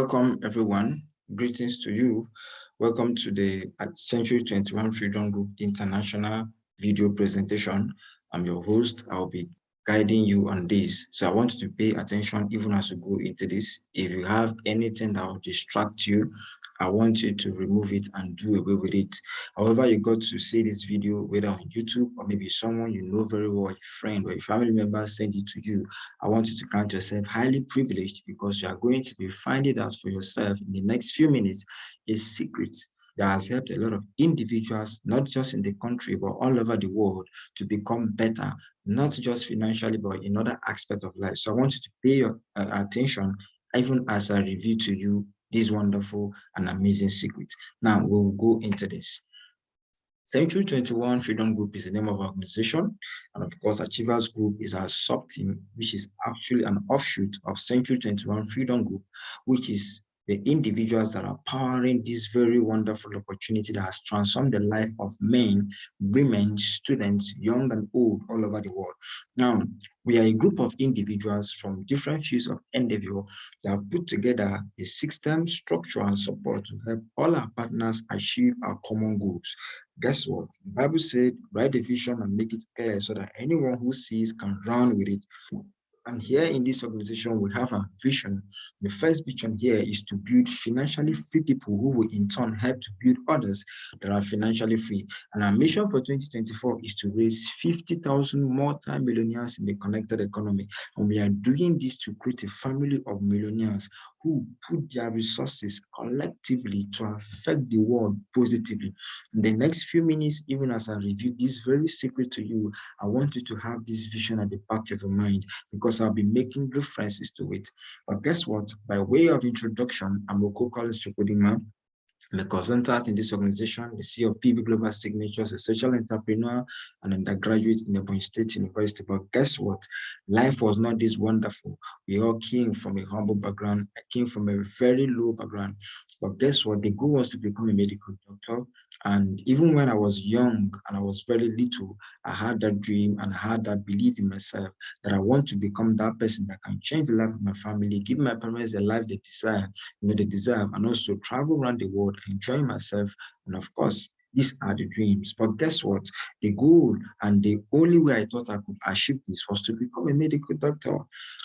Welcome, everyone. Greetings to you. Welcome to the C21 Freedom Group International video presentation. I'm your host. I'll be guiding you on this. So I want you to pay attention even as we go into this. If you have anything that will distract you, I want you to remove it and do away with it. However, you got to see this video, whether on YouTube or maybe someone you know very well, a friend or a family member send it to you. I want you to count yourself highly privileged because you are going to be finding out for yourself in the next few minutes a secret that has helped a lot of individuals, not just in the country, but all over the world to become better, not just financially, but in other aspects of life. So I want you to pay your attention even as I review to you this wonderful and amazing secret. Now we'll go into this. C21 Freedom Group is the name of our organization, and of course, Achievers Group is our sub-team, which is actually an offshoot of C21 Freedom Group, which is the individuals that are powering this very wonderful opportunity that has transformed the life of men, women, students, young and old, all over the world. Now, we are a group of individuals from different fields of endeavor that have put together a system, structure, and support to help all our partners achieve our common goals. Guess what? The Bible said, write the vision and make it clear so that anyone who sees can run with it. And here in this organization, we have a vision. The first vision here is to build financially free people who will in turn help to build others that are financially free. And our mission for 2024 is to raise 50,000 multi-millionaires in the connected economy. And we are doing this to create a family of millionaires who put their resources collectively to affect the world positively. In the next few minutes, even as I review this very secret to you, I want you to have this vision at the back of your mind because I'll be making references to it. But guess what? By way of introduction, I'm Oko Collins Chukwudima. I'm a consultant in this organization, the CEO of PV Global Signatures, a social entrepreneur, and undergraduate in Ebonyi State University. But guess what? Life was not this wonderful. We all came from a humble background. I came from a very low background. But guess what? The goal was to become a medical doctor. And even when I was young and I was very little, I had that dream and I had that belief in myself that I want to become that person that can change the life of my family, give my parents the life they desire, they deserve, and also travel around the world, enjoy myself, and of course, these are the dreams. But guess what? The goal and the only way I thought I could achieve this was to become a medical doctor.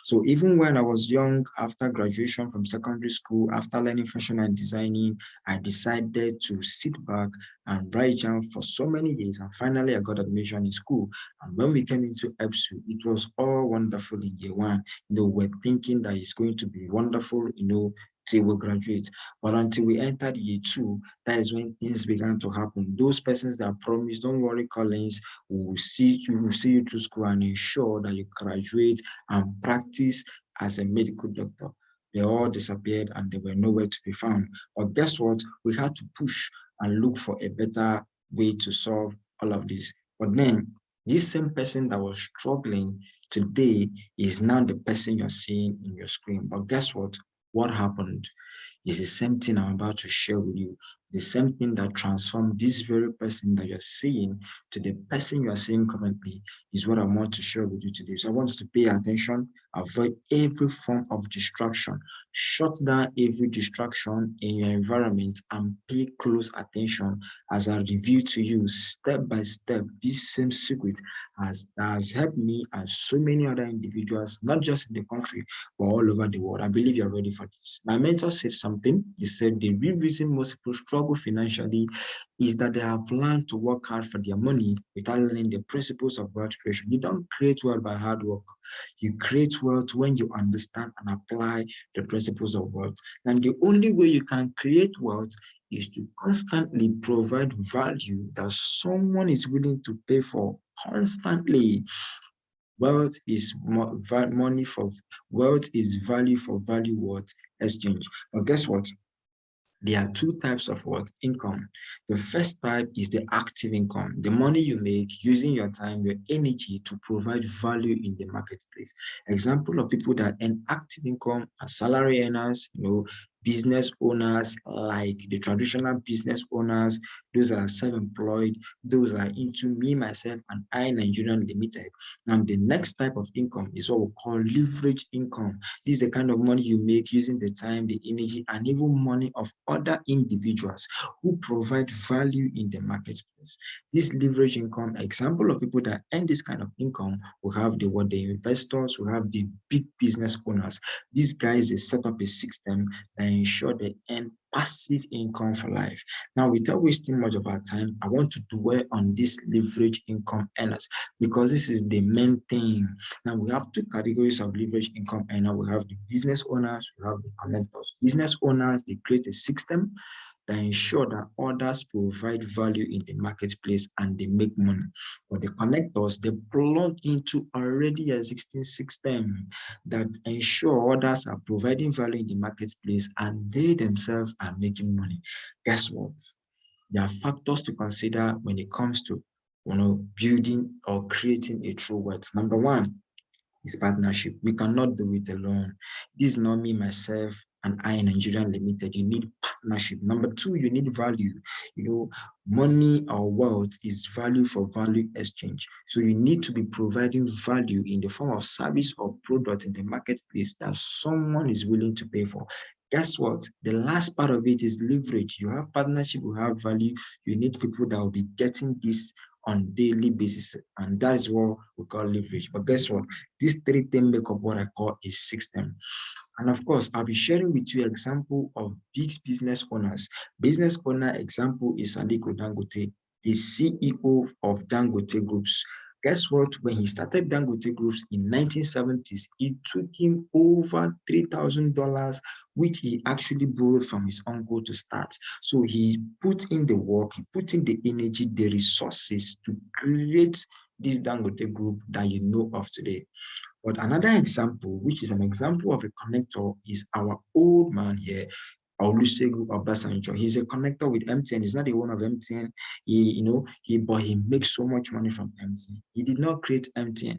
So even when I was young, after graduation from secondary school, after learning fashion and designing, I decided to sit back and write down for so many years. And finally, I got admission in school. And when we came into EBSU, it was all wonderful in year one. We're thinking that it's going to be wonderful, till we graduate. But until we entered year two, that is when things began to happen. Those persons that promised, don't worry, Collins, we'll see you through school and ensure that you graduate and practice as a medical doctor. They all disappeared and they were nowhere to be found. But guess what? We had to push and look for a better way to solve all of this. But then this same person that was struggling today is now the person you're seeing in your screen. But guess what? What happened is the same thing I'm about to share with you. The same thing that transformed this very person that you're seeing to the person you are seeing currently is what I want to share with you today. So I want you to pay attention, avoid every form of distraction, shut down every distraction in your environment and pay close attention as I review to you step by step this same secret that has helped me and so many other individuals, not just in the country, but all over the world. I believe you're ready for this. My mentor said something. He said the real reason most people struggle financially is that they have learned to work hard for their money without learning the principles of wealth creation. You don't create wealth by hard work. You create wealth when you understand and apply the principles of wealth. And the only way you can create wealth is to constantly provide value that someone is willing to pay for constantly. Wealth is money for wealth is value for value worth exchange. But guess what? There are two types of what? Income. The first type is the active income, the money you make using your time, your energy to provide value in the marketplace. Example of people that earn active income are salary earners, business owners, like the traditional business owners, those that are self-employed, those that are into me, myself, and I, Nigerian Limited. And the next type of income is what we call leverage income. This is the kind of money you make using the time, the energy, and even money of other individuals who provide value in the marketplace. This leverage income, example of people that earn this kind of income, we have the investors, we have the big business owners. These guys, they set up a system that ensure they earn passive income for life. Now, without wasting much of our time, I want to dwell on this leverage income earners because this is the main thing. Now, we have two categories of leverage income earner. We have the business owners, we have the connectors. Business owners, they create a system that ensure that others provide value in the marketplace and they make money. But the connectors, they plug into already existing system that ensure others are providing value in the marketplace and they themselves are making money. Guess what? There are factors to consider when it comes to building or creating a true wealth. Number one, is partnership. We cannot do it alone. This is not me, myself, and I, Nigerian Limited. You need partnership. Number two, you need value. Money or wealth is value for value exchange. So you need to be providing value in the form of service or product in the marketplace that someone is willing to pay for. Guess what? The last part of it is leverage. You have partnership, you have value. You need people that will be getting this on daily basis, and that is what we call leverage. But guess what? These three things make up what I call a system. And of course, I'll be sharing with you example of big business owners. Business owner example is Aliko Dangote, the CEO of Dangote Groups. Guess what? When he started Dangote Groups in 1970s, it took him over $3,000, which he actually borrowed from his uncle to start. So he put in the work, he put in the energy, the resources to create this Dangote Group that you know of today. But another example, which is an example of a connector, is our old man here, Olusegun Obasanjo. He's a connector with MTN. He's not the one of MTN. But he makes so much money from MTN. He did not create MTN,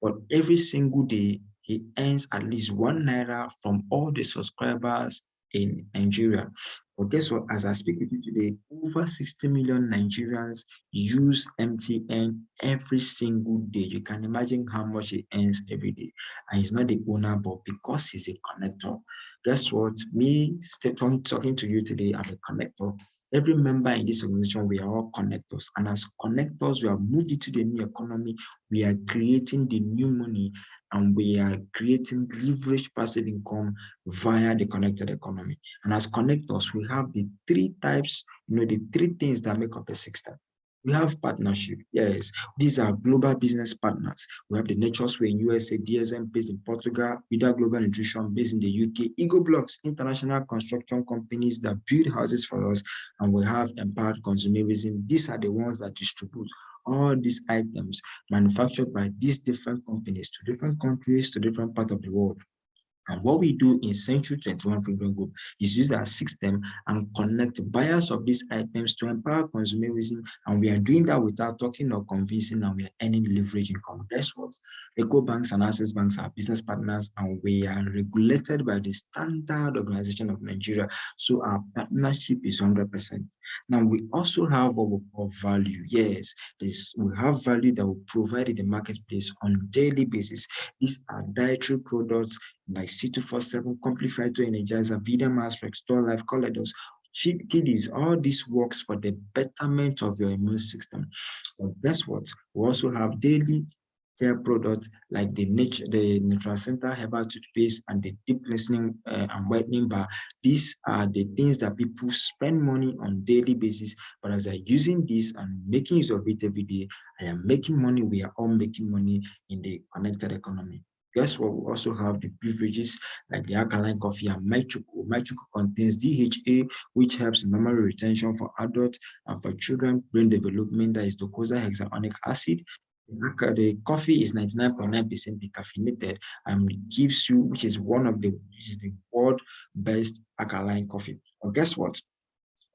but every single day he earns at least 1 naira from all the subscribers in Nigeria. But guess what? As I speak with you today, over 60 million Nigerians use MTN every single day. You can imagine how much he earns every day. And he's not the owner, but because he's a connector. Guess what? Me talking to you today, I'm a connector. Every member in this organization, we are all connectors. And as connectors, we have moved into the new economy. We are creating the new money and we are creating leverage passive income via the connected economy. And as connectors, we have the three types, the three things that make up a system. We have partnership. Yes, these are global business partners. We have the Nature's Way in USA, DSM based in Portugal, Vida Global Nutrition based in the UK, Ego Blocks, international construction companies that build houses for us, and we have Empowered Consumerism. These are the ones that distribute all these items manufactured by these different companies to different countries, to different parts of the world. And what we do in C21FG Freedom Group is use our system and connect buyers of these items to empower consumerism. And we are doing that without talking or convincing, and we are earning leverage income. Guess what? Eco banks and access banks are business partners, and we are regulated by the Standard Organization of Nigeria. So our partnership is 100%. Now, we also have what we call value. Yes, we have value that we provide in the marketplace on a daily basis. These are dietary products like C247, Complify to Energizer, Vida Mass, Restore Life, Colledos, cheap kiddies. All this works for the betterment of your immune system. But guess what? We also have daily care products like the Nutracenta Herbal Toothpaste and the Deep Cleansing and Whitening Bar. These are the things that people spend money on daily basis. But as I'm using this and making use of it every day, I am making money. We are all making money in the connected economy. Guess what? We also have the beverages like the alkaline coffee and MyChoco. MyChoco contains DHA, which helps memory retention for adults and for children, brain development. That is docosahexaonic acid. The coffee is 99.9% decaffeinated and it gives you, which is the world best alkaline coffee. But guess what?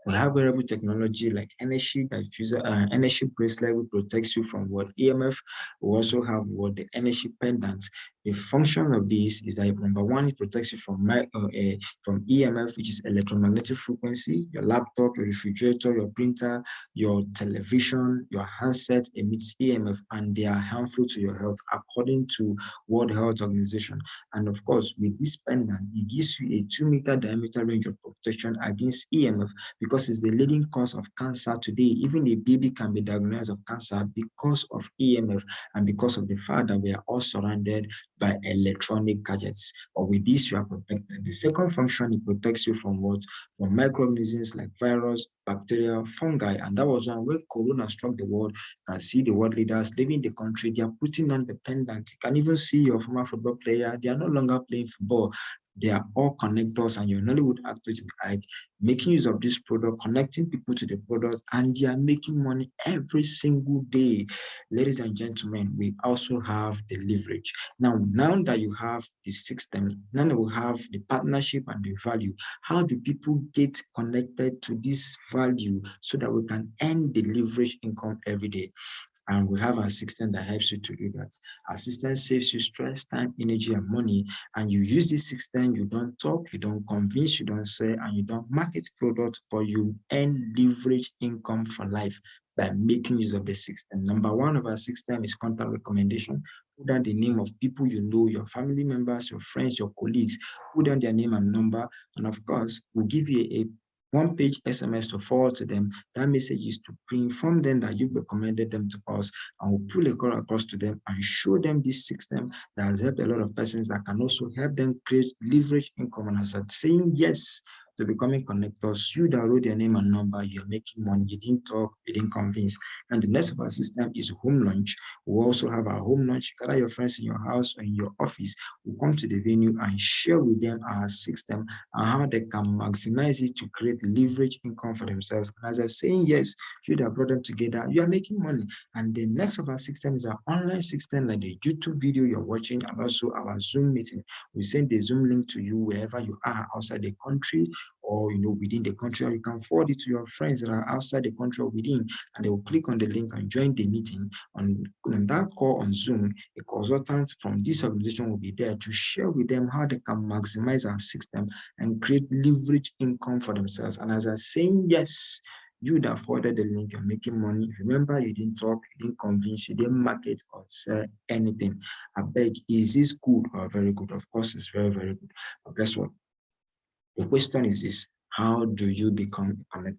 We have wearable technology like energy diffuser, energy bracelet, which protects you from what EMF. We also have what the energy pendant. The function of this is that number one, it protects you from EMF, which is electromagnetic frequency. Your laptop, your refrigerator, your printer, your television, your handset emits EMF, and they are harmful to your health according to World Health Organization. And of course, with this pendant, it gives you a 2-meter diameter range of protection against EMF because it's the leading cause of cancer today. Even a baby can be diagnosed of cancer because of EMF and because of the fact that we are all surrounded by electronic gadgets. But with this, you are protected. The second function, it protects you from what? From microorganisms like virus, bacteria, fungi. And that was when Corona struck the world. You can see the world leaders leaving the country. They are putting on the pendant. You can even see your former football player. They are no longer playing football. They are all connectors, and your Nollywood actors like making use of this product, connecting people to the product, and they are making money every single day. Ladies and gentlemen, we also have the leverage. Now that you have the system, now that we have the partnership and the value, how do people get connected to this value so that we can earn the leverage income every day? And we have our system that helps you to do that. Our system saves you stress, time, energy, and money. And you use this system, you don't talk, you don't convince, you don't sell, and you don't market product, but you earn leverage income for life by making use of the system. Number one of our system is contact recommendation. Put down the name of people you know, your family members, your friends, your colleagues. Put down their name and number. And of course, we'll give you a one-page SMS to forward to them. That message is to inform them that you've recommended them to us, and we'll pull a call across to them and show them this system that has helped a lot of persons that can also help them create leverage income. And as I'm saying yes to becoming connectors, you that wrote their name and number, you're making money, you didn't talk, you didn't convince. And the next of our system is home launch. We also have our home launch. Gather your friends in your house or in your office. We'll come to the venue and share with them our system and how they can maximize it to create leverage income for themselves. And as I'm saying yes, you that brought them together, you are making money. And the next of our system is our online system, like the YouTube video you're watching, and also our Zoom meeting. We send the Zoom link to you wherever you are outside the country or within the country, or you can forward it to your friends that are outside the country or within, and they will click on the link and join the meeting. On that call on Zoom, a consultant from this organization will be there to share with them how they can maximize our system and create leverage income for themselves. And as I'm saying yes, you that forwarded the link, you're making money. Remember, you didn't talk, you didn't convince, you didn't market or sell anything. I beg, is this good or very good? Of course, it's very, very good. But guess what? The question is this: how do you become a connector?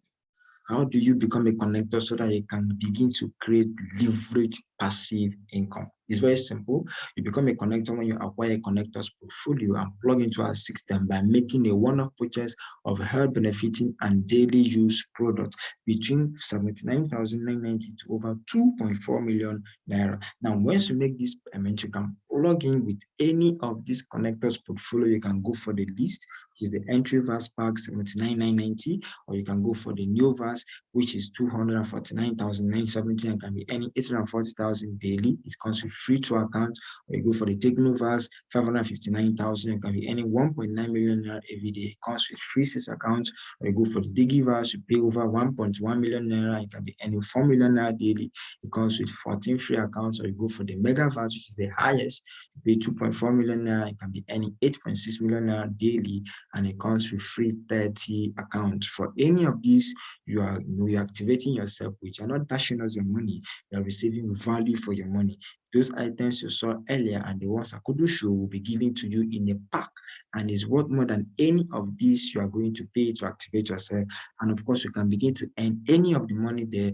How do you become a connector so that you can begin to create leverage passive income? It's very simple. You become a connector when you acquire a connector's portfolio and plug into our system by making a one-off purchase of health benefiting and daily use products between 79,990 to over 2.4 million naira. Now, once you make this payment, you can plug in with any of these connectors portfolio. You can go for the list, which is the entry verse pack 79,990, or you can go for the new verse, which is 249,970 and can be any 840,000 daily. It comes with free to account. Or you go for the Technovas 559,000 and can be any 1.9 million naira every day. It comes with free 6 accounts. Or you go for the Digivas, you pay over 1.1 million naira. It can be any 4 million naira daily. It comes with 14 free accounts. Or you go for the Megavas, which is the highest. You pay 2.4 million naira. It can be any 8.6 million naira daily, and it comes with free 30 accounts. For any of these, you're activating yourself, which you're not dashing us your money, you're receiving value for your money. Those items you saw earlier and the ones I couldn't show will be given to you in a pack, and is worth more than any of these you are going to pay to activate yourself. And of course, you can begin to earn any of the money there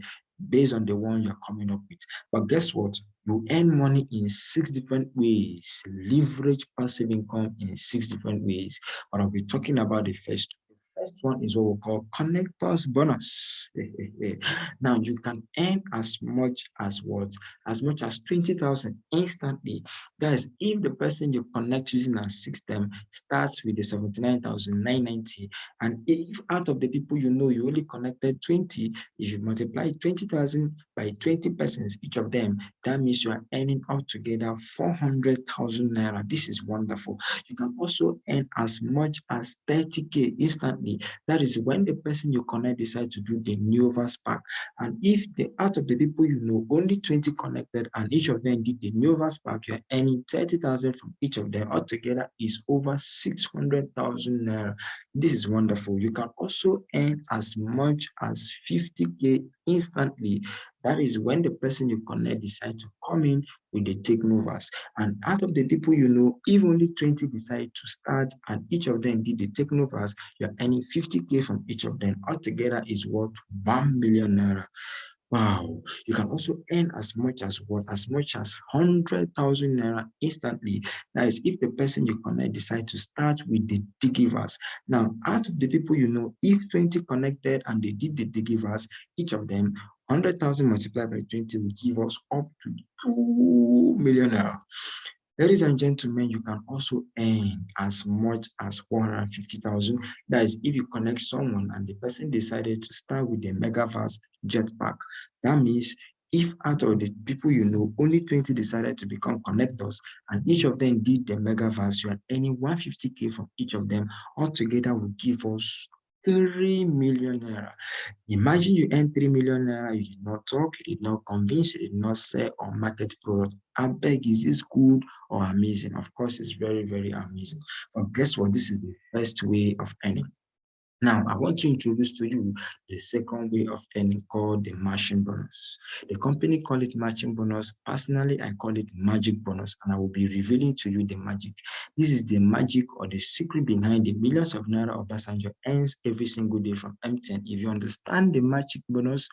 based on the one you're coming up with. But guess what? You earn money in 6 different ways. Leverage passive income in 6 different ways. But I'll be talking about the first. The first one is what we call connectors bonus. Now you can earn as much as what? As much as 20,000 instantly. Guys, if the person you connect using our system starts with the 79,990, and if out of the people you know you only connected 20, if you multiply 20,000 by 20 persons, each of them, that means you are earning altogether 400,000 naira. This is wonderful. You can also earn as much as 30K instantly money. That is when the person you connect decide to do the Nova Spark. And if out of the people you know, only 20 connected and each of them did the Nova Spark, you're earning 30,000 from each of them. Altogether is over 600,000 naira. This is wonderful. You can also earn as much as 50K instantly. That is when the person you connect decide to come in with the takeovers. And out of the people you know, if only 20 decide to start and each of them did the takeovers, you're earning 50K from each of them. Altogether is worth 1 million naira. Wow, you can also earn as much as what? As much as 100,000 naira instantly. That is, if the person you connect decide to start with the givers. Now, out of the people you know, if 20 connected and they did the givers, each of them, 100,000 multiplied by 20 will give us up to 2 million naira. Ladies and gentlemen, you can also earn as much as 450,000. That is, if you connect someone and the person decided to start with the Megaverse jetpack. That means if out of the people you know, only 20 decided to become connectors and each of them did the Megaverse, you are earning 150K from each of them. Altogether will give us 3 million naira. Imagine you earn 3 million naira, you did not talk, you did not convince, you did not sell or market product. I beg, is this good or amazing? Of course, it's very, very amazing. But guess what? This is the first way of earning. Now, I want to introduce to you the second way of earning called the matching bonus. The company call it matching bonus. Personally, I call it magic bonus, and I will be revealing to you the magic. This is the magic or the secret behind the millions of naira Obasanjo earns every single day from MTN. If you understand the magic bonus,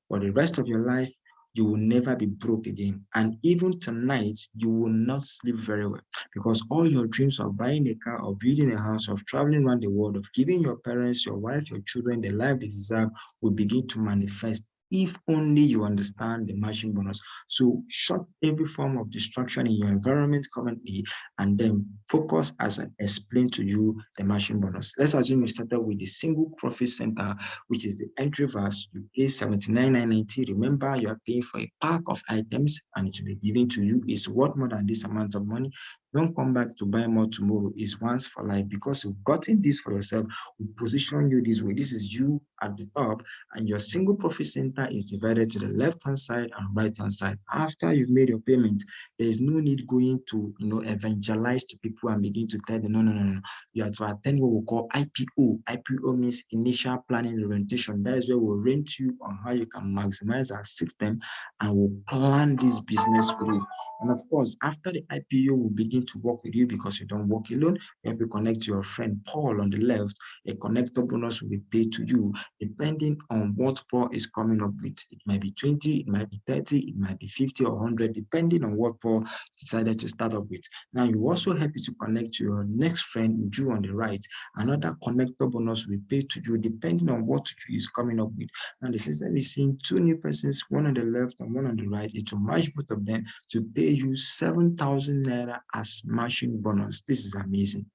for the rest of your life, you will never be broke again. And even tonight, you will not sleep very well because all your dreams of buying a car, of building a house, of traveling around the world, of giving your parents, your wife, your children the life they deserve will begin to manifest if only you understand the matching bonus. So shut every form of distraction in your environment currently and then focus as I explain to you the matching bonus. Let's assume you started with the single profit center, which is the entry verse. You pay 79,990. Remember, you are paying for a pack of items and it will be given to you. It's worth more than this amount of money. Don't come back to buy more tomorrow. It's once for life because you've gotten this for yourself. We position you this way. This is you at the top, and your single profit center is divided to the left-hand side and right-hand side. After you've made your payment, there is no need going to evangelize to people and begin to tell them, no. You have to attend what we call IPO. IPO means initial planning orientation. That is where we'll rent you on how you can maximize our system and we'll plan this business for you. And of course, after the IPO, we'll begin to work with you because you don't work alone. You have to connect to your friend Paul on the left. A connector bonus will be paid to you depending on what Paul is coming up with. It might be 20, it might be 30, it might be 50 or 100, depending on what Paul decided to start up with. Now, you also help you to connect to your next friend, Drew, on the right. Another connector bonus will be paid to you depending on what Drew is coming up with. And the system is seeing two new persons, one on the left and one on the right. It will match both of them to pay you 7,000 naira as matching bonus. This is amazing.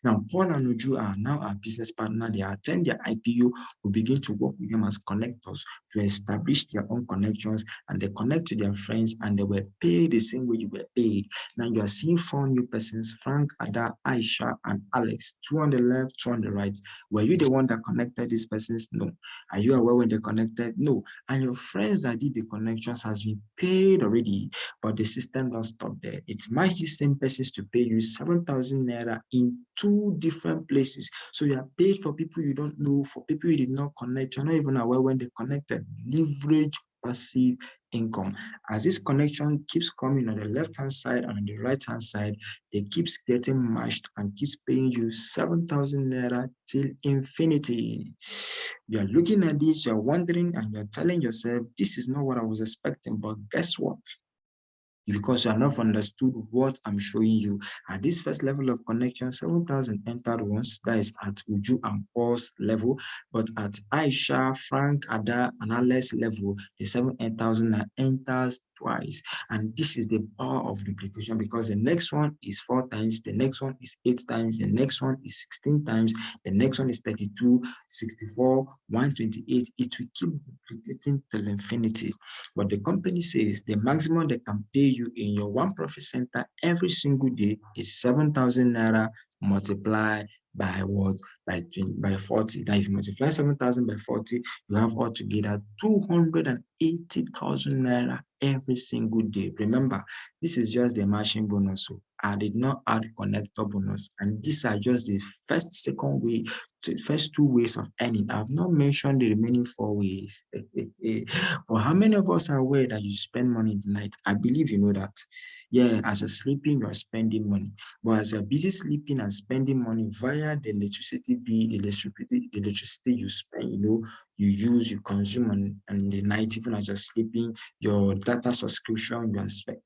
Now, Paul and Uju are now our business partner. They attend their IPO. We begin to work with them as connectors to establish their own connections, and they connect to their friends, and they were paid the same way you were paid. Now you are seeing four new persons: Frank, Ada, Aisha, and Alex. Two on the left, two on the right. Were you the one that connected these persons? No. Are you aware when they connected? No. And your friends that did the connections has been paid already, but the system don't stop there. It might the same persons to pay you 7,000 naira in two different places. So you are paid for people you don't know, for people you did not connect. You're not even aware when they connected. Leverage passive income. As this connection keeps coming on the left-hand side and on the right-hand side, it keeps getting matched and keeps paying you 7,000 naira till infinity. You're looking at this, you're wondering, and you're telling yourself, this is not what I was expecting, but guess what? Because you have not understood what I'm showing you. At this first level of connection, 7,000 entered once, that is at Uju and Paul's level, but at Aisha, Frank, Ada, and Alex level, the 7,000 enters twice. And this is the power of duplication because the next one is 4 times, the next one is 8 times, the next one is 16 times, the next one is 32, 64, 128. It will keep duplicating till infinity. But the company says the maximum they can pay you in your one profit center every single day is 7,000 naira multiplied by what? By 40. Now, if you multiply 7,000 by 40, you have altogether 280,000 naira every single day. Remember, this is just the matching bonus. So I did not add connector bonus. And these are just the second way, the first two ways of earning. I've not mentioned the remaining four ways. But how many of us are aware that you spend money in the night? I believe you know that. Yeah, as you're sleeping, you're spending money. But as you're busy sleeping and spending money via the electricity bill, the electricity you spend, you use, you consume in the night, even as you're sleeping, your data subscription,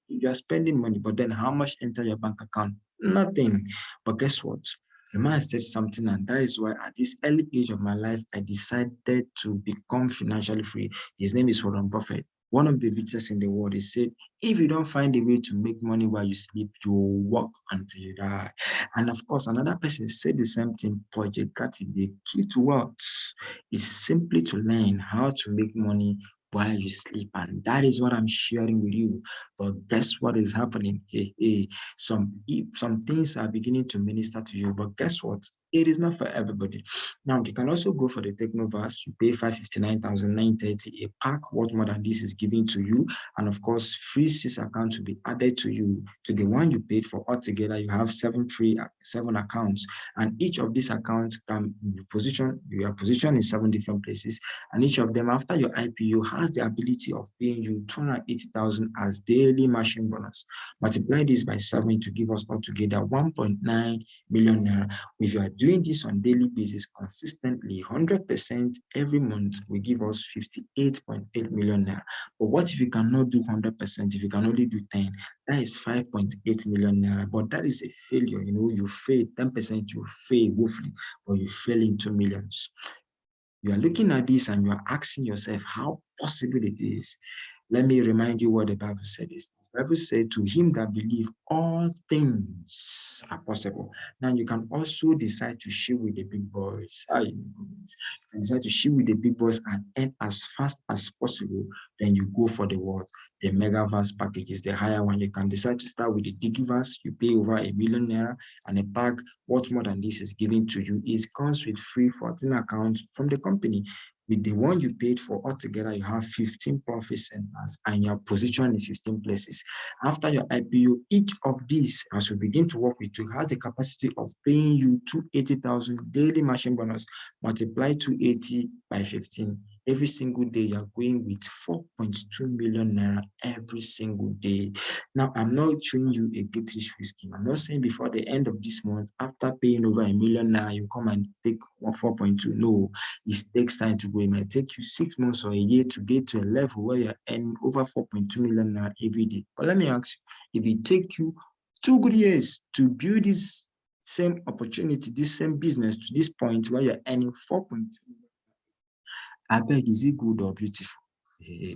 you are spending money. But then how much enter your bank account? Nothing. But guess what? A man said something, and that is why at this early age of my life, I decided to become financially free. His name is Warren Buffett, one of the richest in the world. He said, if you don't find a way to make money while you sleep, you will work until you die. And of course, another person said the same thing. Project Gatti, the key to wealth is simply to learn how to make money while you sleep. And that is what I'm sharing with you. But guess what is happening? Some things are beginning to minister to you. But guess what? It is not for everybody. Now, you can also go for the Technovas. You pay 559,930. A pack worth more than this is given to you. And of course, free six accounts will be added to you, to the one you paid for. Altogether, you have seven accounts. And each of these accounts can be positioned, you are positioned in 7 different places. And each of them, after your IPO, has the ability of paying you 280,000 as daily matching bonus. Multiply this by 7 to give us altogether 1.9 million naira. If you are doing this on daily basis consistently, 100% every month will give us 58.8 million naira. But what if you cannot do 100%? If you can only do 10, that is 5.8 million naira. But that is a failure. You fail 10%, you fail woefully, but you fail into millions. You are looking at this and you are asking yourself how possible it is. Let me remind you what the Bible said is. The Bible said, to him that believe all things are possible. Now you can also decide to share with the big boys. You can decide to share with the big boys and earn as fast as possible. Then you go for the what? The megaverse package is the higher one. You can decide to start with the digiverse. You pay over 1 million naira, and a pack what more than this is given to you. It comes with free 14 accounts from the company. With the one you paid for altogether, you have 15 profit centers and you are positioned in 15 places. After your IPO, each of these, as we begin to work with you, has the capacity of paying you 280,000 daily matching bonus. Multiply 280 by 15. Every single day, you're going with 4.2 million naira every single day. Now, I'm not showing you a get rich free scheme. I'm not saying before the end of this month, after paying over 1 million naira, you come and take 4.2. No, it takes time to go. It might take you 6 months or a year to get to a level where you're earning over 4.2 million naira every day. But let me ask you, if it takes you 2 good years to build this same opportunity, this same business to this point where you're earning 4.2, I beg, is it good or beautiful?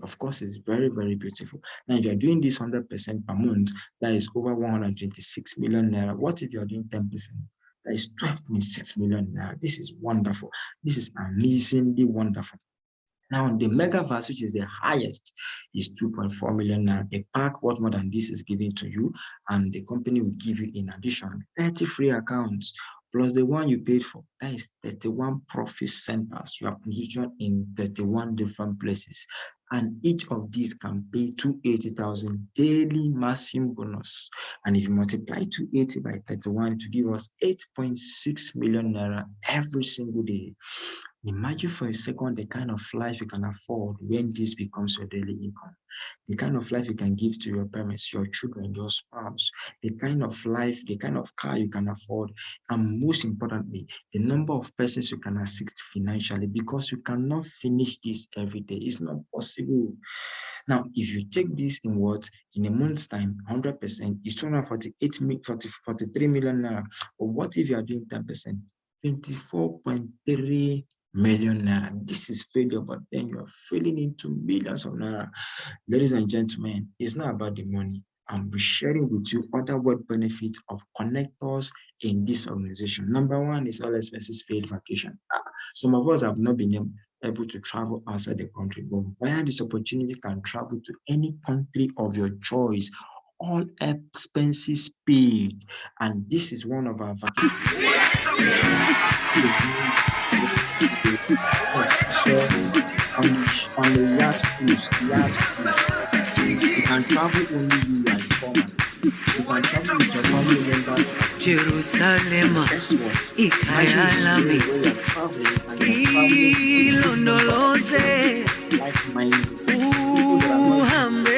Of course, it's very, very beautiful. Now, if you're doing this 100% per month, that is over 126 million naira. What if you're doing 10%? That is 12.6 million naira. This is wonderful. This is amazingly wonderful. Now, the megaverse, which is the highest, is 2.4 million naira. A pack what more than this is given to you, and the company will give you in addition 30 free accounts plus the one you paid for. That is 31 profit centers. You are positioned in 31 different places. And each of these can pay 280,000 daily maximum bonus. And if you multiply 280 by 31 to give us 8.6 million naira every single day, imagine for a second the kind of life you can afford when this becomes your daily income. The kind of life you can give to your parents, your children, your spouse, the kind of life, the kind of car you can afford, and most importantly, the number of persons you can assist financially, because you cannot finish this every day. It's not possible. Now, if you take this in what? In a month's time, 100% is 43 million naira. But what if you are doing 10%? 24.3 million naira. This is failure, but then you are falling into millions of naira. Ladies and gentlemen, it's not about the money. I'm sharing with you other work benefits of connectors in this organization. Number one is all expenses paid vacation. Some of us have not been able to travel outside the country, but via this opportunity can travel to any country of your choice all expenses paid. And this is one of our vacation. Yes, share on the yacht cruise, You can travel only you are a foreman. You can travel with your family members who are staying. Jerusalem, Guess what? Imagine a scenario where you're traveling and you're traveling with a member, like-minded people that are not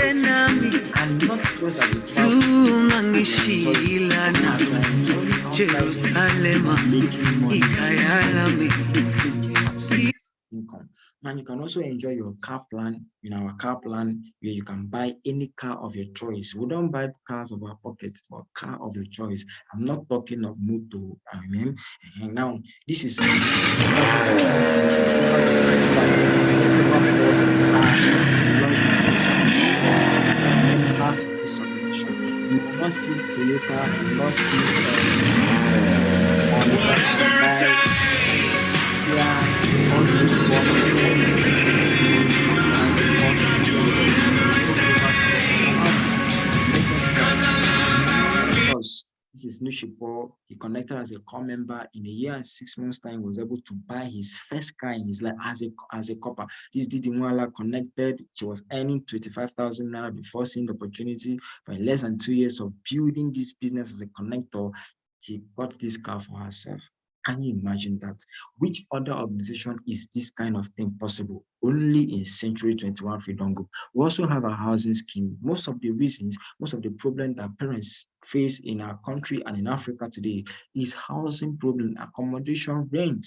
and not just that you travel and you're enjoying, as you're enjoying outside, you're making money, passive income. And you can also enjoy your car plan, in our car plan, where you can buy any car of your choice. We don't buy cars of our pockets, but car of your choice. I'm not talking of moto, I mean. And now, this is over to my site, over 40 cars launched by this organization. Many cars of this organization. You will not see Toyota, you will not see Honda, Hyundai, yeah, all those Buena, all those Maserati, Porsche, Rovers, because this is Nishipo. He connected as a core member in a year and 6 months' time. Was able to buy his first car in his life as a copper. This Didi Nwala connected. She was earning 25,000 naira before seeing the opportunity. But in less than 2 years of building this business as a connector, she bought this car for herself. Can you imagine that? Which other organization is this kind of thing possible? Only in Century 21 Freedom Group. We also have a housing scheme. Most of the problem that parents face in our country and in Africa today is housing problem, accommodation, rent.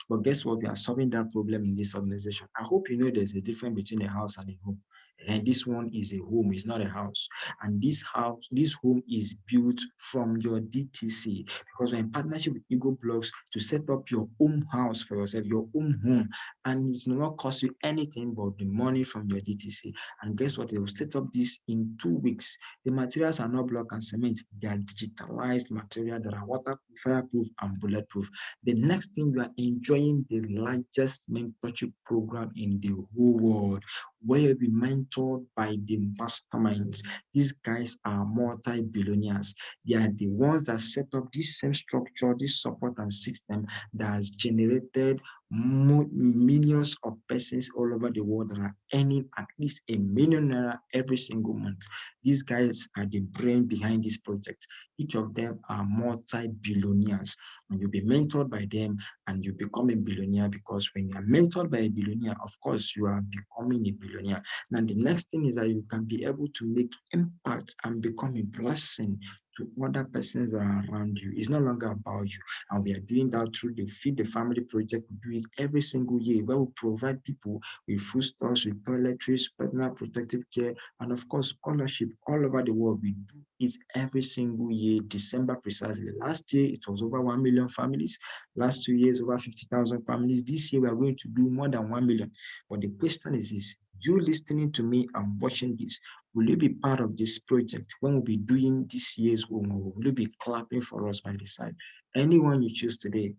But guess what? We are solving that problem in this organization. I hope you know there's a difference between a house and a home. And this one is a home, it's not a house. And this home is built from your DTC because we're in partnership with Ego Blocks to set up your own house for yourself, your own home, and it's not cost you anything but the money from your DTC. And guess what? They will set up this in 2 weeks. The materials are not block and cement; they are digitalized material that are waterproof, fireproof, and bulletproof. The next thing, you are enjoying the largest mentorship program in the whole world, where you'll be mentored by the masterminds. These guys are multi-billionaires. They are the ones that set up this same structure, this support and system that has generated millions of persons all over the world that are earning at least $1 million every single month. These guys are the brain behind this project. Each of them are multi-billionaires, and you'll be mentored by them and you become a billionaire, because when you are mentored by a billionaire, of course, you are becoming a billionaire. Now, the next thing is that you can be able to make impact and become a blessing to other persons that are around you. It's no longer about you. And we are doing that through the Feed the Family project. We do it every single year, where we provide people with foodstuffs, with toiletries, personal protective care, and of course, scholarship all over the world. We do it every single year, December precisely. Last year, it was over 1 million families. Last 2 years, over 50,000 families. This year, we are going to do more than 1 million. But the question is this: you listening to me and watching this, will you be part of this project when we'll be doing this year's one? Will you be clapping for us by the side? Anyone you choose today,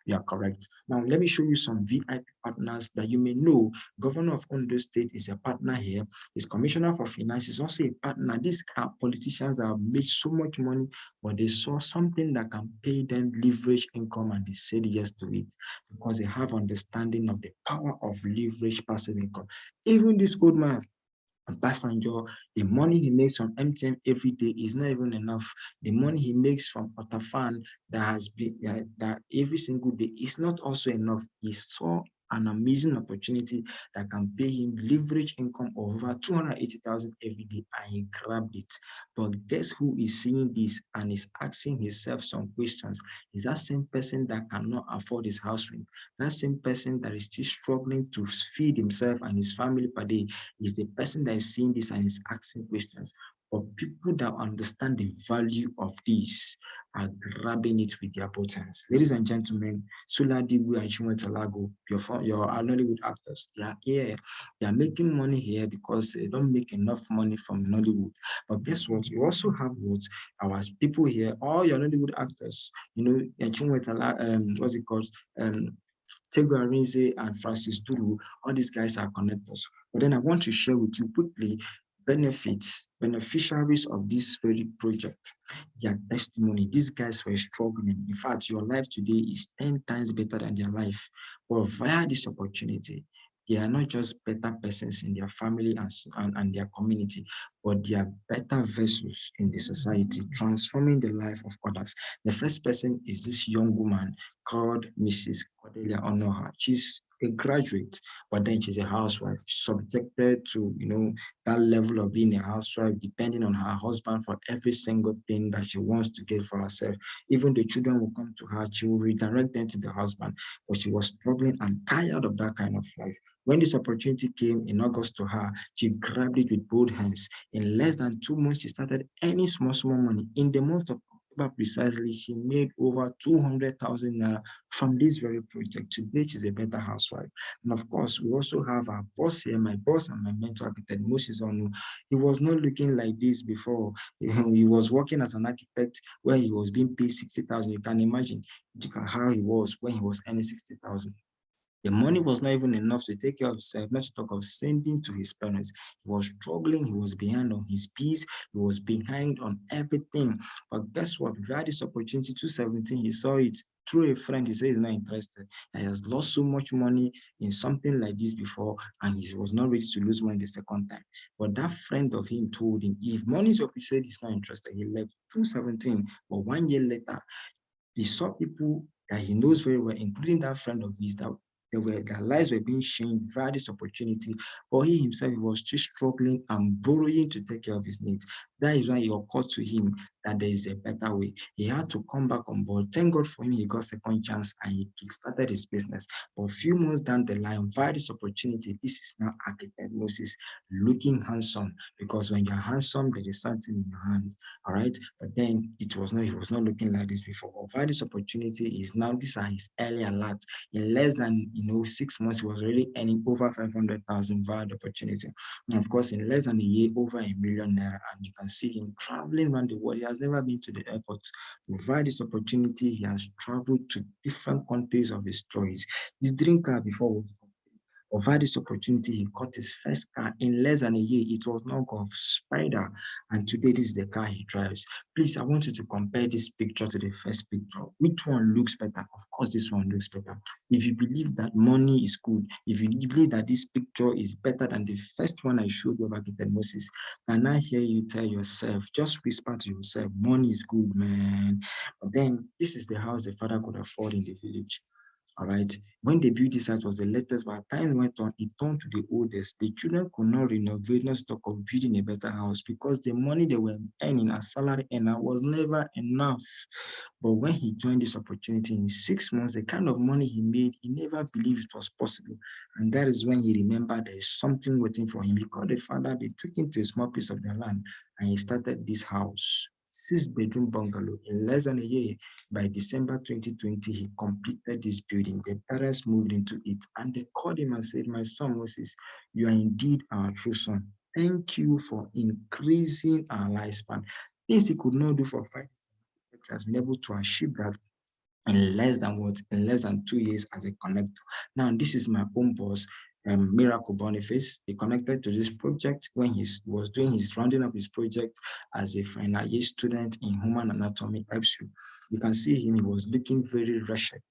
you are correct. Now, let me show you some VIP partners that you may know. Governor of Ondo State is a partner here. His Commissioner for Finance is also a partner. These are politicians that have made so much money, but they saw something that can pay them leverage income, and they said yes to it because they have understanding of the power of leverage passive income. Even this old man, Bafanjo, the money he makes from MTN every day is not even enough. The money he makes from Otafan that has been that every single day is not also enough. He saw an amazing opportunity that can pay him leverage income of over 280,000 every day, and he grabbed it. But guess who is seeing this and is asking himself some questions? Is that same person that cannot afford his house rent? That same person that is still struggling to feed himself and his family per day is the person that is seeing this and is asking questions. But people that understand the value of this are grabbing it with their both hands. Ladies and gentlemen, Sula Dibu and Talago, your Nollywood actors, they are here. They are making money here because they don't make enough money from Nollywood. But guess what? You also have what our people here, all your Nollywood actors, what's it called? Tego Arinze and Francis Duru, all these guys are connectors. But then I want to share with you quickly beneficiaries of this very project, their testimony. These guys were struggling. In fact, your life today is 10 times better than their life. But via this opportunity, they are not just better persons in their family and their community, but they are better vessels in the society, transforming the life of others. The first person is this young woman called Mrs. Cordelia Onoha. She's a graduate, but then she's a housewife, subjected to, that level of being a housewife, depending on her husband for every single thing that she wants to get for herself. Even the children will come to her, she will redirect them to the husband, but she was struggling and tired of that kind of life. When this opportunity came in August to her, she grabbed it with both hands. In less than 2 months, she started earning small, small money. In the month of October precisely, she made over 200,000 naira from this very project. Today, she's a better housewife. And of course, we also have our boss here, my boss and my mentor architect, Moses Onu. He was not looking like this before. He was working as an architect where he was being paid 60,000. You can imagine how he was when he was earning 60,000. The money was not even enough to take care of himself, not to talk of sending to his parents. He was struggling, he was behind on his fees, he was behind on everything. But guess what? We had this opportunity, 2017, he saw it through a friend. He said he's not interested. He has lost so much money in something like this before, and he was not ready to lose money the second time. But that friend of him told him, if money is up, he said he's not interested. He left 2017, but 1 year later, he saw people that he knows very well, including that friend of his, that their lives were being changed via this opportunity, but he himself, he was just struggling and borrowing to take care of his needs. That is why it occurred to him that there is a better way. He had to come back on board. Thank God for him, he got second chance and he kickstarted his business. But a few months down the line, via this opportunity, this is now architect Moses looking handsome, because when you're handsome, there is something in your hand. All right. But then he was not looking like this before. But via this opportunity is now, these are his early alerts. In less than 6 months, he was already earning over 500,000 via the opportunity. And of course, in less than a year, over a 1 million naira. And you can see him traveling around the world. He has never been to the airport. But via this opportunity, he has traveled to different countries of his choice. His dream car before was over this opportunity, he got his first car in less than a year. It was now called Spider, and today this is the car he drives. Please, I want you to compare this picture to the first picture. Which one looks better? Of course, this one looks better. If you believe that money is good, if you believe that this picture is better than the first one I showed you about the Moses, can I hear you tell yourself, just whisper to yourself, money is good, man. But then this is the house the father could afford in the village. All right. When they built this house, was the latest, but as time went on, it turned to the oldest. The children could not renovate, not talk of building a better house, because the money they were earning as salary earner was never enough. But when he joined this opportunity in 6 months, the kind of money he made, he never believed it was possible. And that is when he remembered there is something waiting for him. He called the father, they took him to a small piece of their land, and he started this house. 6 bedroom bungalow in less than a year. By December 2020, he completed this building. The parents moved into it, and they called him and said, "My son Moses, you are indeed our true son. Thank you for increasing our lifespan." Things he could not do for 5 years, he has been able to achieve that in less than what? In less than 2 years as a connector. Now, this is my own boss, Miracle Boniface. He connected to this project when he was doing his rounding up his project as a final year student in human anatomy EBSU. You can see him, he was looking very wretched.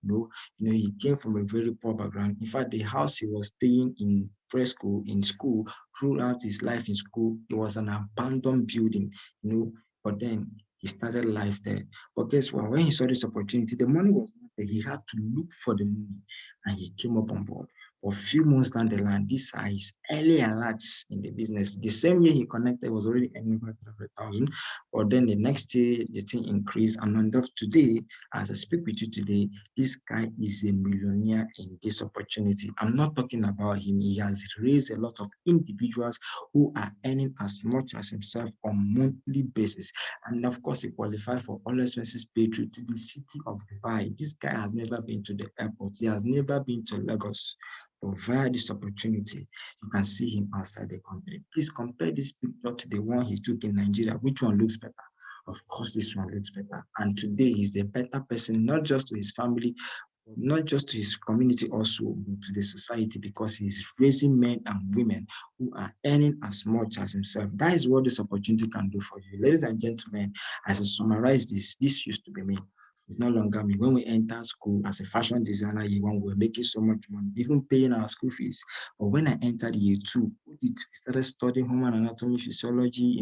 He came from a very poor background. In fact, the house he was staying in preschool, in school, throughout his life in school, it was an abandoned building, but then he started life there. But guess what? When he saw this opportunity, the money was not there. He had to look for the money, and he came up on board. But a few months down the line, these are his early alerts in the business. The same year he connected was already earning 500,000. But then the next year, the thing increased. And on of today, as I speak with you today, this guy is a millionaire in this opportunity. I'm not talking about him. He has raised a lot of individuals who are earning as much as himself on monthly basis. And of course, he qualified for all expenses paid through to the city of Dubai. This guy has never been to the airport. He has never been to Lagos. But via this opportunity, you can see him outside the country. Please compare this picture to the one he took in Nigeria. Which one looks better? Of course, this one looks better. And today, he's a better person, not just to his family, not just to his community also, but to the society, because he's raising men and women who are earning as much as himself. That is what this opportunity can do for you. Ladies and gentlemen, as I summarize this used to be me. It's no longer me. When we enter school as a fashion designer, we were making so much money, even paying our school fees. But when I entered year two, we started studying human anatomy, physiology,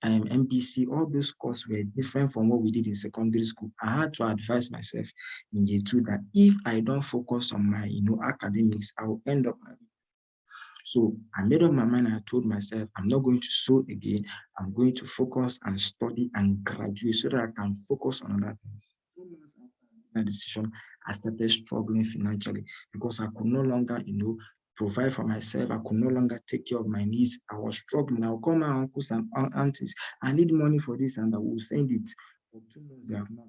MPC, all those courses were different from what we did in secondary school. I had to advise myself in year two that if I don't focus on my, academics, I will end up. So I made up my mind and I told myself, I'm not going to sew again. I'm going to focus and study and graduate so that I can focus on other things. 2 months after that decision, I started struggling financially because I could no longer, provide for myself. I could no longer take care of my needs. I was struggling. I'll call my uncles and aunties. I need money for this, and I will send it. For 2 months, they have not.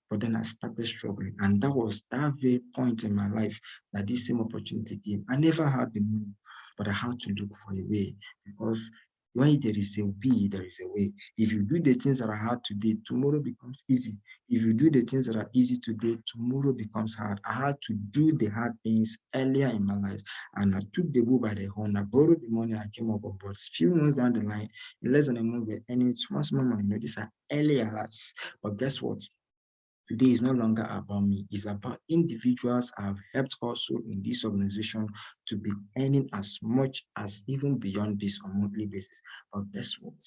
But then I started struggling. And that was that very point in my life that this same opportunity came. I never had the money, but I had to look for a way because when there is a will, there is a way. If you do the things that are hard today, tomorrow becomes easy. If you do the things that are easy today, tomorrow becomes hard. I had to do the hard things earlier in my life, and I took the bull by the horn. I borrowed the money. I came up with, but a few months down the line, in less than a month, we're earning small money. These are early alerts. But guess what? Today is no longer about me. It's about individuals I've helped also in this organization to be earning as much as even beyond this on a monthly basis. But guess what?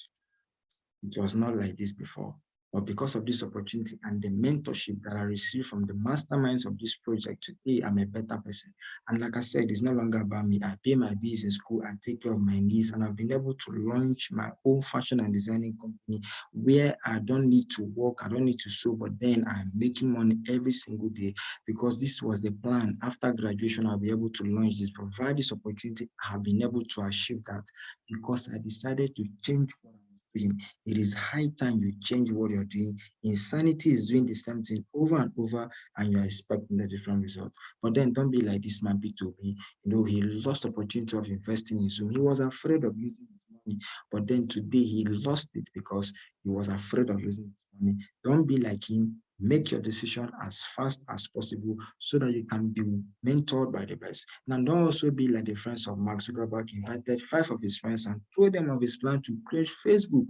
It was not like this before. But because of this opportunity and the mentorship that I received from the masterminds of this project, today I'm a better person. And like I said, it's no longer about me. I pay my bills in school, I take care of my needs, and I've been able to launch my own fashion and designing company where I don't need to work, I don't need to sew, but then I'm making money every single day because this was the plan. After graduation, I'll be able to launch this, provide this opportunity. I have been able to achieve that because I decided to change what I'm doing. It is high time you change what you're doing. Insanity is doing the same thing over and over, and you're expecting a different result. But then don't be like this man B2B. He lost opportunity of investing in Zoom. He was afraid of using his money, but then today he lost it because he was afraid of losing his money. Don't be like him. Make your decision as fast as possible so that you can be mentored by the best. Now, don't also be like the friends of Mark Zuckerberg invited 5 of his friends and told them of his plan to create Facebook.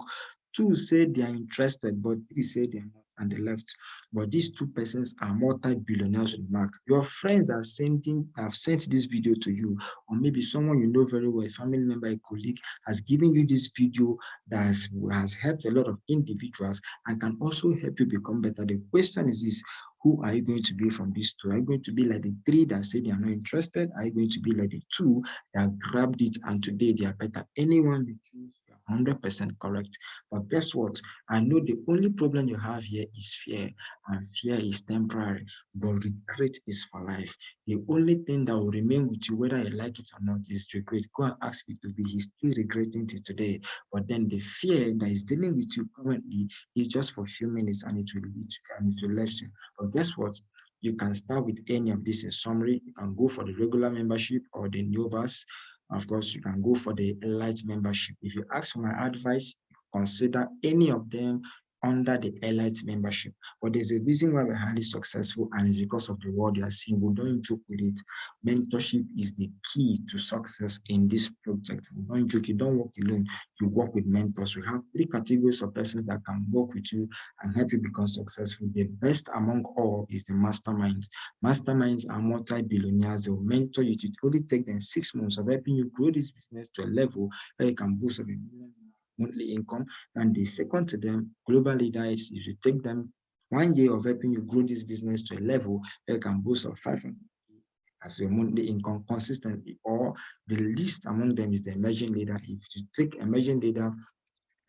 2 said they are interested, but 3 said they are not, and they left. But these 2 persons are multi-billionaires with Mark. Your friends have sent this video to you, or maybe someone you know very well, a family member, a colleague, has given you this video that has helped a lot of individuals and can also help you become better. The question is this: who are you going to be from these 2? Are you going to be like the 3 that said they are not interested? Are you going to be like the 2 that grabbed it and today they are better? Anyone you choose, you're 100% correct. But guess what? I know the only problem you have here is fear, and fear is temporary, but regret is for life. The only thing that will remain with you, whether you like it or not, is regret. Go and ask me to be. He's still regretting it today. But then the fear that is dealing with you currently is just for a few minutes and it will lead you and it will left you. But guess what? You can start with any of this in summary. You can go for the regular membership or the Novas. Of course, you can go for the Elite membership. If you ask for my advice, consider any of them under the Elite membership. But there's a reason why we're highly successful, and it's because of the word you are seeing. We don't joke with it. Mentorship is the key to success in this project. We don't joke, you don't work alone, you work with mentors. We have 3 categories of persons that can work with you and help you become successful. The best among all is the masterminds. Masterminds are multi-billionaires. They will mentor you. It only take them 6 months of helping you grow this business to a level where you can boost up a monthly income. And the second to them, global leader, is if you take them 1 year of helping you grow this business to a level where you can boost up 500 as your monthly income consistently. Or the least among them is the emerging leader. If you take emerging leader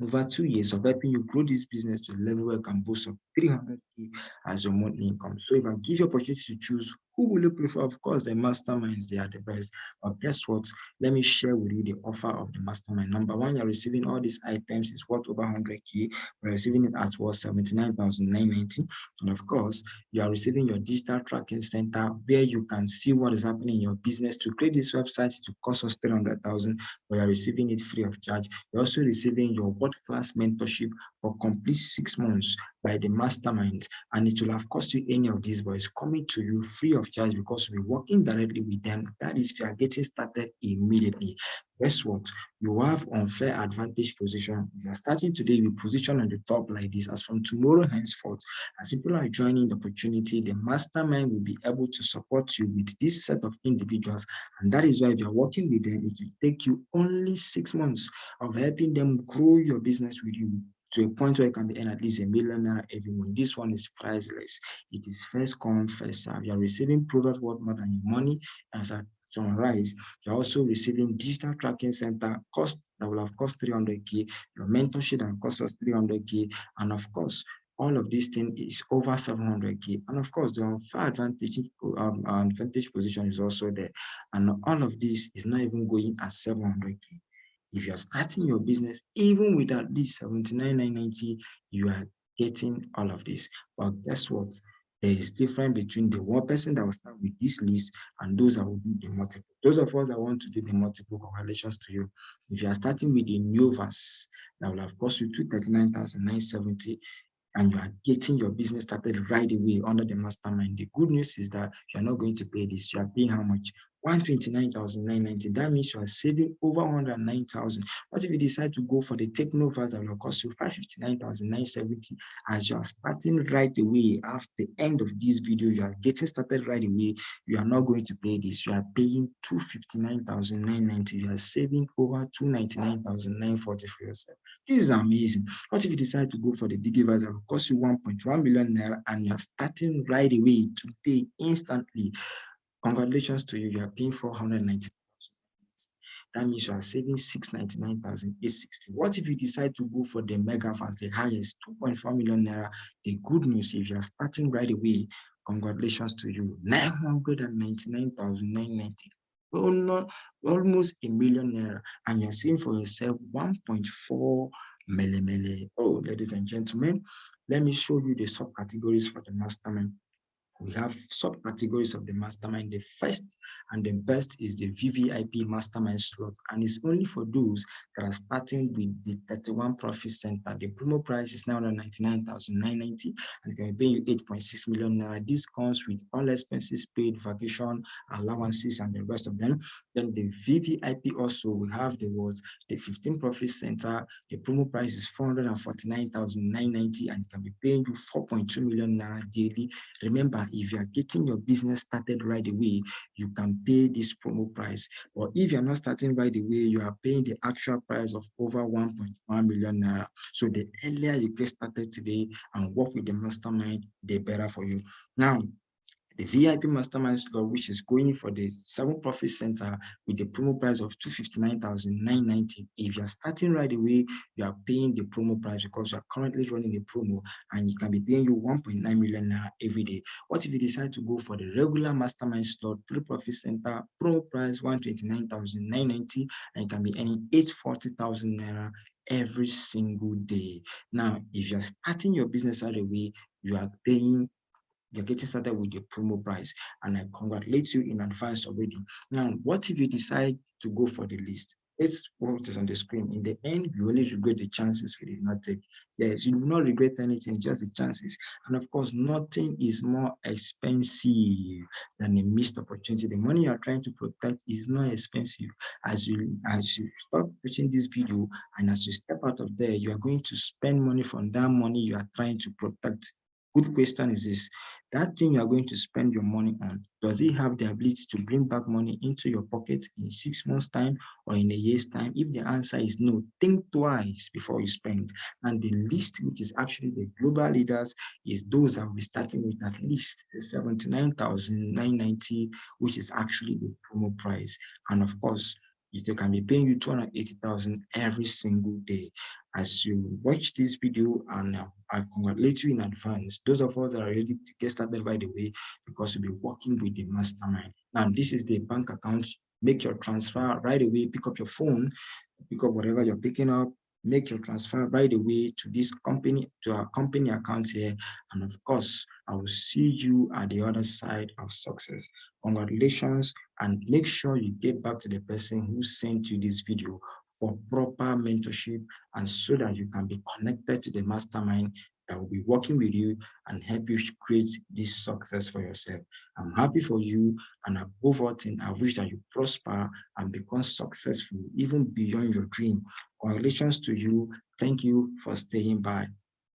over 2 years of helping you grow this business to a level where you can boast of 300K as your monthly income. So if I give you opportunity to choose, who will you prefer? Of course, the masterminds, they are the best. But guess what? Let me share with you the offer of the mastermind. Number one, you're receiving all these items. It's worth over 100K. We're receiving it at worth 79,990. And of course, you are receiving your digital tracking center where you can see what is happening in your business. To create this website, it will cost us 300,000, but you're receiving it free of charge. You're also receiving your world-class mentorship for complete 6 months by the mastermind, and it will have cost you any of these, but it's coming to you free of charge because we're working directly with them. That is, if you are getting started immediately. Guess what? You have unfair advantage position. If you are starting today, you position on the top like this. As from tomorrow henceforth, as people are joining the opportunity, the mastermind will be able to support you with this set of individuals. And that is why if you're working with them, it will take you only 6 months of helping them grow your business with you to a point where you can be earn at least £1 million every month. This one is priceless. It is first come, first serve. You're receiving product worth more than your money. As I summarize, you're also receiving digital tracking center cost that will have cost 300K, your mentorship that will cost us 300K, and of course, all of this thing is over 700K. And of course, the unfair advantage position is also there. And all of this is not even going at 700K. If you're starting your business, even with at least 79,990, you are getting all of this. But guess what? There is difference between the one person that will start with this list and those that will do the multiple. Those of us that want to do the multiple, congratulations to you. If you are starting with the new verse, that will have cost you 239,970, and you are getting your business started right away under the mastermind. The good news is that you're not going to pay this. You are paying how much? 129,990. That means you are saving over 109,000. What if you decide to go for the technovers that will cost you 559,970 as you are starting right away? After the end of this video, you are getting started right away. You are not going to pay this. You are paying 259,990. You are saving over 299,940 for yourself. This is amazing. What if you decide to go for the Digivers that will cost you 1.1 million naira and you're starting right away today, instantly? Congratulations to you. You are paying 490. That means you are saving 699,860. What if you decide to go for the mega fast, the highest, 2.4 million naira? The good news, if you are starting right away, congratulations to you. 999,990. Well, not almost £1 million, and you're saving for yourself 1.4 million. Oh, ladies and gentlemen, let me show you the subcategories for the mastermind. We have subcategories of the mastermind. The first and the best is the VVIP mastermind slot, and it's only for those that are starting with the 31 profit center. The promo price is now 99,990, and it's going to pay you 8.6 million naira. This comes with all expenses paid, vacation allowances, and the rest of them. Then the VVIP also, we have the 15 profit center. The promo price is 449,990, and it can be paying you 4.2 million naira daily. Remember, if you are getting your business started right away, you can pay this promo price. But if you're not starting right away, you are paying the actual price of over 1.1 million naira. So the earlier you get started today and work with the mastermind, the better for you. Now, the VIP Mastermind slot, which is going for the 7 Profit Center with the promo price of 259,990. If you're starting right away, you are paying the promo price because you are currently running the promo, and you can be paying you 1.9 million naira every day. What if you decide to go for the regular Mastermind slot, 3 Profit Center, promo price 129,990, and you can be earning 840,000 naira every single day? Now, if you're starting your business right away, you're getting started with the promo price, and I congratulate you in advance already. Now, what if you decide to go for the list? It's what is on the screen. In the end, you only regret the chances you did not take. Yes, you do not regret anything, just the chances. And of course, nothing is more expensive than a missed opportunity. The money you are trying to protect is not expensive. As you stop watching this video and as you step out of there, you are going to spend money from that money you are trying to protect. Good question is this: that thing you are going to spend your money on, does it have the ability to bring back money into your pocket in 6 months' time or in a year's time? If the answer is no, think twice before you spend. And the list, which is actually the global leaders, is those that will be starting with at least 79,990, which is actually the promo price. And of course, they can be paying you 280,000 every single day. As you watch this video, and I congratulate you in advance. Those of us that are ready to get started right away, because you'll be working with the mastermind. Now, this is the bank account. Make your transfer right away. Pick up your phone, pick up whatever you're picking up, make your transfer right away to this company, to our company account here. And of course, I will see you at the other side of success. Congratulations, and make sure you get back to the person who sent you this video for proper mentorship and so that you can be connected to the mastermind that will be working with you and help you create this success for yourself. I'm happy for you, and above all things, I wish that you prosper and become successful even beyond your dream. Congratulations to you. Thank you for staying by.